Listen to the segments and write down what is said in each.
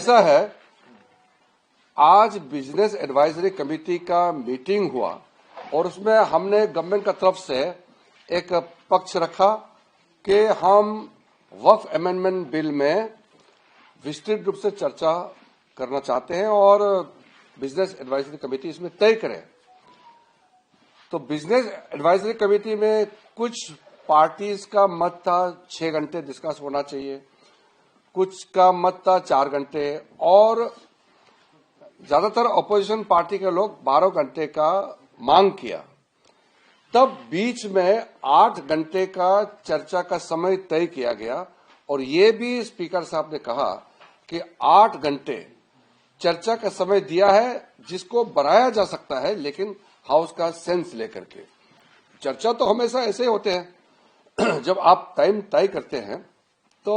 ऐसा है, आज बिजनेस एडवाइजरी कमेटी का मीटिंग हुआ और उसमें हमने गवर्नमेंट का तरफ से एक पक्ष रखा कि हम वक्फ अमेंडमेंट बिल में विस्तृत रूप से चर्चा करना चाहते हैं और बिजनेस एडवाइजरी कमेटी इसमें तय करे। तो बिजनेस एडवाइजरी कमेटी में कुछ पार्टीज का मत था 6 घंटे डिस्कस होना चाहिए, कुछ का मत था 4 घंटे और ज्यादातर अपोजिशन पार्टी के लोग 12 घंटे का मांग किया। तब बीच में 8 घंटे का चर्चा का समय तय किया गया और ये भी स्पीकर साहब ने कहा कि 8 घंटे चर्चा का समय दिया है जिसको बढ़ाया जा सकता है, लेकिन हाउस का सेंस लेकर के। चर्चा तो हमेशा ऐसे होते हैं जब आप टाइम तय करते हैं तो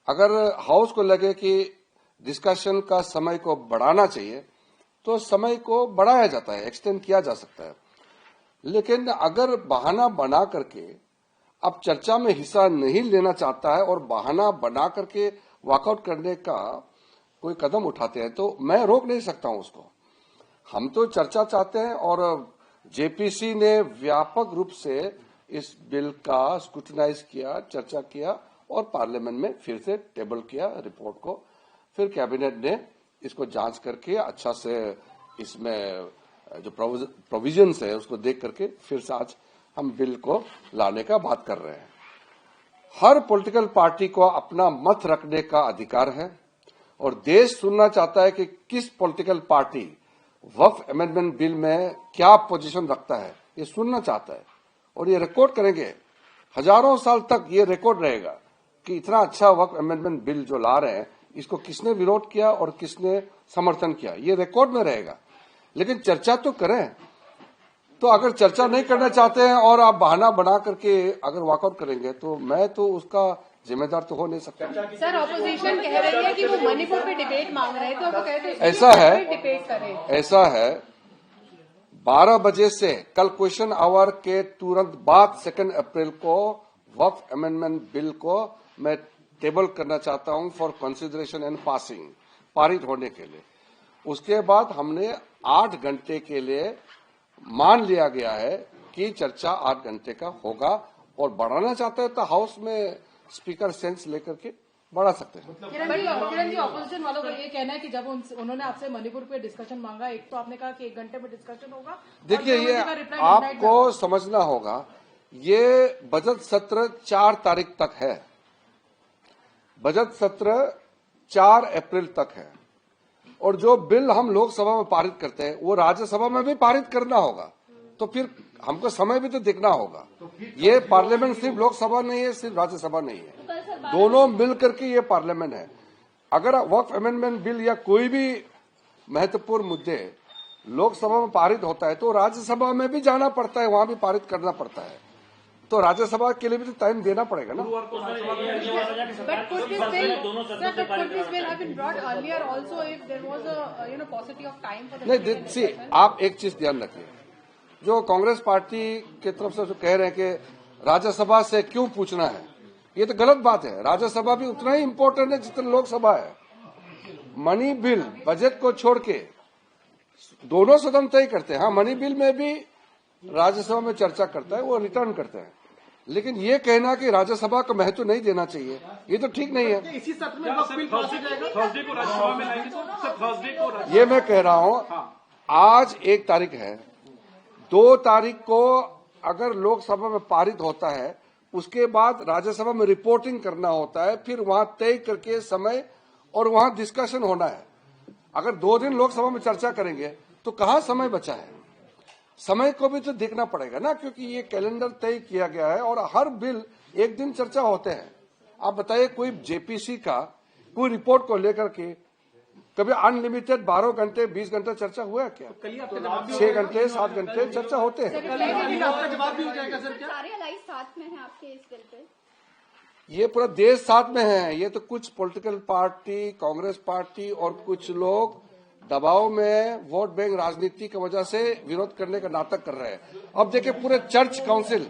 अगर हाउस को लगे कि डिस्कशन का समय को बढ़ाना चाहिए तो समय को बढ़ाया जाता है, एक्सटेंड किया जा सकता है। लेकिन अगर बहाना बना करके अब चर्चा में हिस्सा नहीं लेना चाहता है और बहाना बना करके वॉकआउट करने का कोई कदम उठाते हैं तो मैं रोक नहीं सकता हूं उसको। हम तो चर्चा चाहते हैं और जेपीसी ने व्यापक रूप से इस बिल का स्क्रूटिनाइज किया, चर्चा किया और पार्लियामेंट में फिर से टेबल किया रिपोर्ट को। फिर कैबिनेट ने इसको जांच करके अच्छा से इसमें जो प्रोविजंस है उसको देख करके फिर से आज हम बिल को लाने का बात कर रहे हैं। हर पॉलिटिकल पार्टी को अपना मत रखने का अधिकार है और देश सुनना चाहता है कि किस पॉलिटिकल पार्टी वक्फ अमेंडमेंट बिल में क्या पोजीशन रखता है, ये सुनना चाहता है और ये रिकॉर्ड करेंगे। हजारों साल तक ये रिकॉर्ड रहेगा कि इतना अच्छा वक्फ अमेंडमेंट बिल जो ला रहे हैं इसको किसने विरोध किया और किसने समर्थन किया, ये रिकॉर्ड में रहेगा। लेकिन चर्चा तो करें। तो अगर चर्चा नहीं करना चाहते हैं और आप बहाना बना करके अगर वॉकआउट करेंगे तो मैं तो उसका जिम्मेदार तो हो नहीं सकता। सर, ऑपोजिशन कह रही है कि वो मणिपुर पे डिबेट मांग रहे हैं तो वो कहते हैं ऐसा है 12 बजे से कल क्वेश्चन आवर के तुरंत बाद 2 अप्रैल को वक्फ अमेंडमेंट बिल को मैं टेबल करना चाहता हूं फॉर कंसिडरेशन एंड पासिंग, पारित होने के लिए। उसके बाद हमने 8 घंटे के लिए मान लिया गया है कि चर्चा 8 घंटे का होगा और बढ़ाना चाहते हैं तो हाउस में स्पीकर सेंस लेकर के बढ़ा सकते हैं। किरण जी, ऑपोजिशन वालों का ये कहना है कि जब उन्होंने आपसे मणिपुर पे डिस्कशन मांगा, एक तो आपने कहा कि 1 घंटे में डिस्कशन होगा। देखिए, ये आपको समझना होगा, ये बजट सत्र 4 तारीख तक है, बजट सत्र 4 अप्रैल तक है और जो बिल हम लोकसभा में पारित करते हैं वो राज्यसभा में भी पारित करना होगा। तो फिर हमको समय भी तो देखना होगा। ये पार्लियामेंट सिर्फ लोकसभा नहीं है, सिर्फ राज्यसभा नहीं है, दोनों मिल करके ये पार्लियामेंट है। अगर वक्फ अमेंडमेंट बिल या कोई भी महत्वपूर्ण मुद्दे लोकसभा में पारित होता है तो राज्यसभा में भी जाना पड़ता है, वहां भी पारित करना पड़ता है। तो राज्यसभा के लिए भी तो टाइम देना पड़ेगा ना। नहीं, सी, आप एक चीज ध्यान रखिए, जो कांग्रेस पार्टी की तरफ से जो कह रहे हैं कि राज्यसभा से क्यों पूछना है, ये तो गलत बात है। राज्यसभा भी उतना ही इम्पोर्टेंट है जितना लोकसभा है। मनी बिल बजट को छोड़ के दोनों सदन तय करते हैं। हाँ, मनी बिल में भी राज्यसभा में चर्चा करता है, वो रिटर्न करते हैं। लेकिन ये कहना कि राज्यसभा को महत्व नहीं देना चाहिए, ये तो ठीक नहीं है। इसी सत्र में बिल पास हो जाएगा, थर्सडे को राज्यसभा में लाएंगे तो थर्सडे को ये मैं कह रहा हूं। आज 1 तारीख है, 2 तारीख को अगर लोकसभा में पारित होता है उसके बाद राज्यसभा में रिपोर्टिंग करना होता है, फिर वहां तय करके समय और वहां डिस्कशन होना है। अगर 2 दिन लोकसभा में चर्चा करेंगे तो कहां समय बचा है? समय को भी तो देखना पड़ेगा ना, क्योंकि ये कैलेंडर तय किया गया है और हर बिल 1 दिन चर्चा होते हैं। आप बताइए, कोई जेपीसी का कोई रिपोर्ट को लेकर के कभी अनलिमिटेड 12 घंटे 20 घंटे चर्चा हुआ है क्या? 6 घंटे 7 घंटे चर्चा होते हैं। आपका जवाब भी हो जाएगा सर? क्या सारे अलाइज साथ में हैं आपके इस बिल पे? ये पूरा देश साथ में है। ये तो कुछ पॉलिटिकल पार्टी, कांग्रेस पार्टी और कुछ लोग दबाव में वोट बैंक राजनीति की वजह से विरोध करने का नाटक कर रहे हैं। अब देखिए, पूरे चर्च काउंसिल,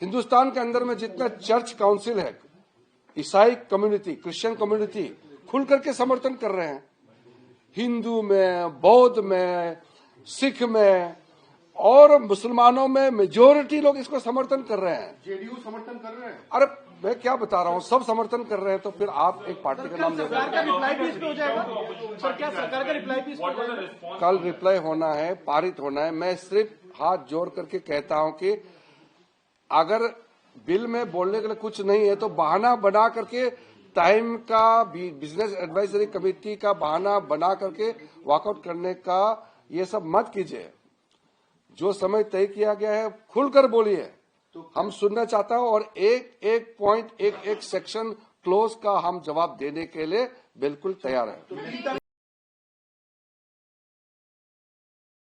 हिंदुस्तान के अंदर में जितना चर्च काउंसिल है, ईसाई कम्युनिटी, क्रिश्चियन कम्युनिटी खुल करके समर्थन कर रहे हैं। हिंदू में, बौद्ध में, सिख में और मुसलमानों में मेजोरिटी लोग इसको समर्थन कर रहे हैं। जेडीयू समर्थन कर रहे हैं। अरे मैं क्या बता रहा हूँ, सब समर्थन कर रहे हैं, तो फिर आप एक पार्टी का नाम ले रहे सरकार का रिप्लाई भी इस पे हो जाएगा सर? क्या सरकार का रिप्लाई भी इस पे हो जाएगा? हैं। कल रिप्लाई होना है, पारित होना है। मैं सिर्फ हाथ जोड़ करके कहता हूँ कि अगर बिल में बोलने के लिए कुछ नहीं है तो बहाना बना करके, टाइम का बिजनेस एडवाइजरी कमेटी का बहाना बना करके वॉकआउट करने का ये सब मत कीजिए। जो समय तय किया गया है खुलकर बोलिए, हम सुनना चाहता हूं, और एक एक पॉइंट, एक एक सेक्शन क्लोज का हम जवाब देने के लिए बिल्कुल तैयार है।